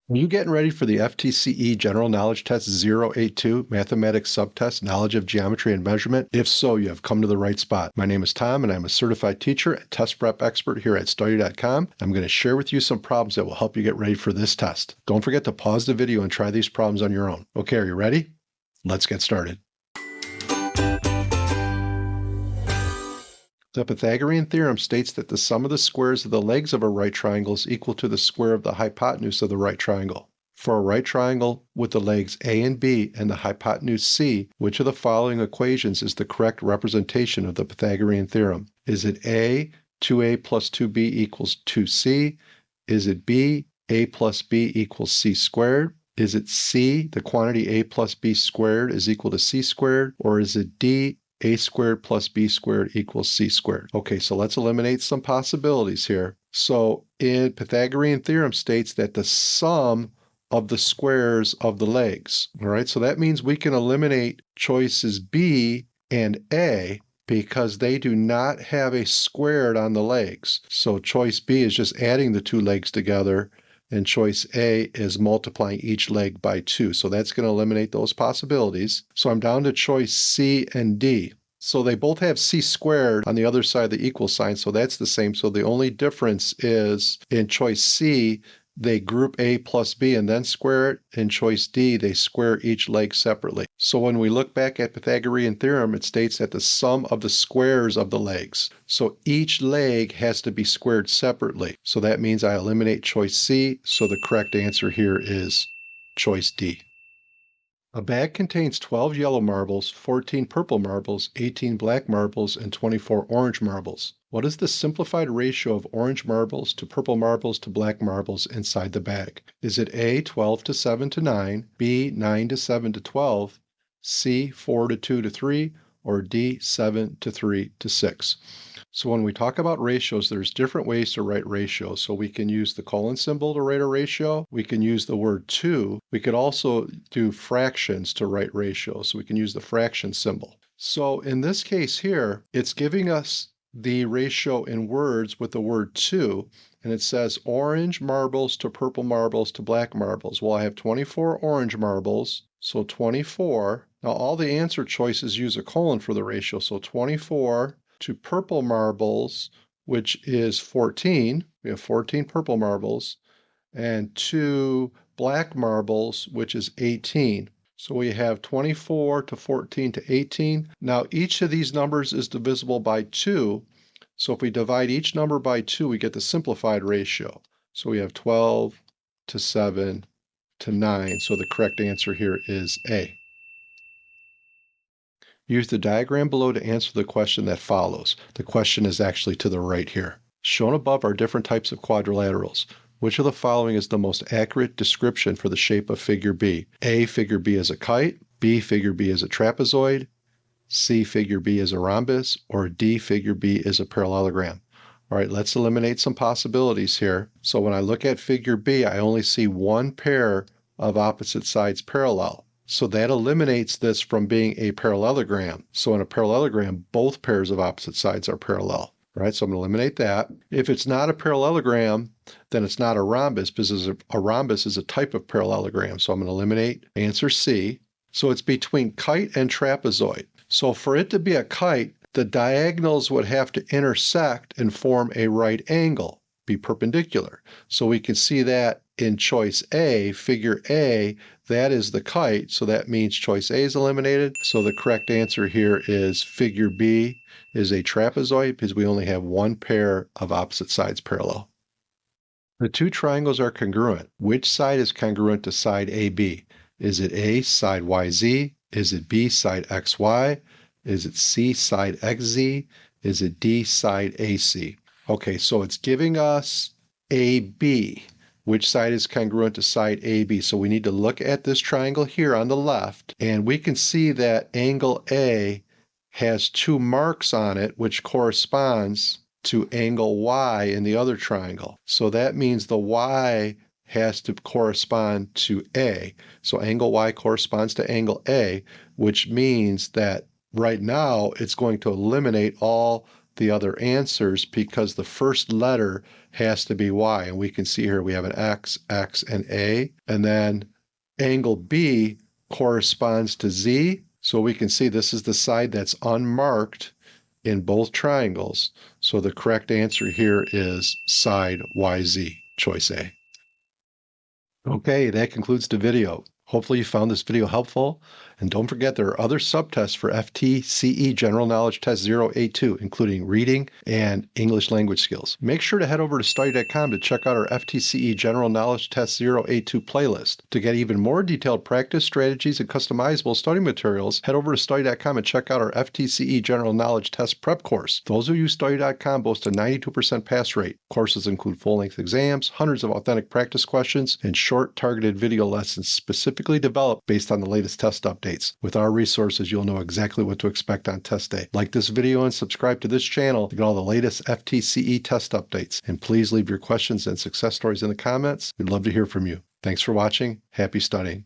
Are you getting ready for the FTCE General Knowledge Test 082 Mathematics Subtest Knowledge of Geometry and Measurement? If so, you have come to the right spot. My name is Tom and I'm a certified teacher and test prep expert here at Study.com. I'm going to share with you some problems that will help you get ready for this test. Don't forget to pause the video and try these problems on your own. Okay, are you ready? Let's get started. The Pythagorean theorem states that the sum of the squares of the legs of a right triangle is equal to the square of the hypotenuse of the right triangle. For a right triangle with the legs A and B and the hypotenuse C, which of the following equations is the correct representation of the Pythagorean theorem? Is it A, 2A plus 2B equals 2C? Is it B, A plus B equals C squared? Is it C, the quantity A plus B squared is equal to C squared? Or is it D, A squared plus B squared equals C squared? Okay, so let's eliminate some possibilities here. So in Pythagorean theorem states that the sum of the squares of the legs, all right? So that means we can eliminate choices B and A because they do not have a squared on the legs. So choice B is just adding the two legs together, and choice A is multiplying each leg by 2. So that's going to eliminate those possibilities. So I'm down to choice C and D. So they both have C squared on the other side of the equal sign, so that's the same. So the only difference is in choice C, they group A plus B and then square it. In choice D, they square each leg separately. So when we look back at Pythagorean theorem, it states that the sum of the squares of the legs. So each leg has to be squared separately. So that means I eliminate choice C, so the correct answer here is choice D. A bag contains 12 yellow marbles, 14 purple marbles, 18 black marbles, and 24 orange marbles. What is the simplified ratio of orange marbles to purple marbles to black marbles inside the bag? Is it A, 12 to 7 to 9, B, 9 to 7 to 12, C, 4 to 2 to 3, or D, 7 to 3 to 6? So when we talk about ratios, there's different ways to write ratios. So we can use the colon symbol to write a ratio. We can use the word to. We could also do fractions to write ratios. So we can use the fraction symbol. So in this case here, it's giving us the ratio in words with the word to, and it says orange marbles to purple marbles to black marbles. Well, I have 24 orange marbles, so 24. Now all the answer choices use a colon for the ratio, so 24 to purple marbles, which is 14. We have 14 purple marbles, and to black marbles, which is 18. So we have 24 to 14 to 18. Now each of these numbers is divisible by 2. So if we divide each number by 2, we get the simplified ratio. So we have 12 to 7 to 9. So the correct answer here is A. Use the diagram below to answer the question that follows. The question is actually to the right here. Shown above are different types of quadrilaterals. Which of the following is the most accurate description for the shape of figure B? A, figure B is a kite, B, figure B is a trapezoid, C, figure B is a rhombus, or D, figure B is a parallelogram. All right, let's eliminate some possibilities here. So when I look at figure B, I only see one pair of opposite sides parallel. So that eliminates this from being a parallelogram. So in a parallelogram, both pairs of opposite sides are parallel, right? So I'm going to eliminate that. If it's not a parallelogram, then it's not a rhombus, because a rhombus is a type of parallelogram. So I'm going to eliminate answer C. So it's between kite and trapezoid. So for it to be a kite, the diagonals would have to intersect and form a right angle, be perpendicular. So we can see that in choice A, figure A, that is the kite, so that means choice A is eliminated. So the correct answer here is figure B is a trapezoid because we only have one pair of opposite sides parallel. The two triangles are congruent. Which side is congruent to side AB? Is it A, side YZ? Is it B, side XY? Is it C, side XZ? Is it D, side AC? Okay, so it's giving us AB. Which side is congruent to side AB? So we need to look at this triangle here on the left, and we can see that angle A has 2 marks on it, which corresponds to angle Y in the other triangle. So that means the Y has to correspond to A. So angle Y corresponds to angle A, which means that right now it's going to eliminate all the other answers because the first letter has to be Y. And we can see here we have an X, X, and A. And then angle B corresponds to Z. So we can see this is the side that's unmarked in both triangles. So the correct answer here is side YZ, choice A. Okay, that concludes the video. Hopefully you found this video helpful, and don't forget there are other subtests for FTCE General Knowledge Test 082, including reading and English language skills. Make sure to head over to study.com to check out our FTCE General Knowledge Test 082 playlist. To get even more detailed practice strategies and customizable study materials, head over to study.com and check out our FTCE General Knowledge Test Prep course. Those who use study.com boast a 92% pass rate. Courses include full-length exams, hundreds of authentic practice questions, and short targeted video lessons specifically developed based on the latest test updates. With our resources, you'll know exactly what to expect on test day. Like this video and subscribe to this channel to get all the latest FTCE test updates. And please leave your questions and success stories in the comments. We'd love to hear from you. Thanks for watching. Happy studying.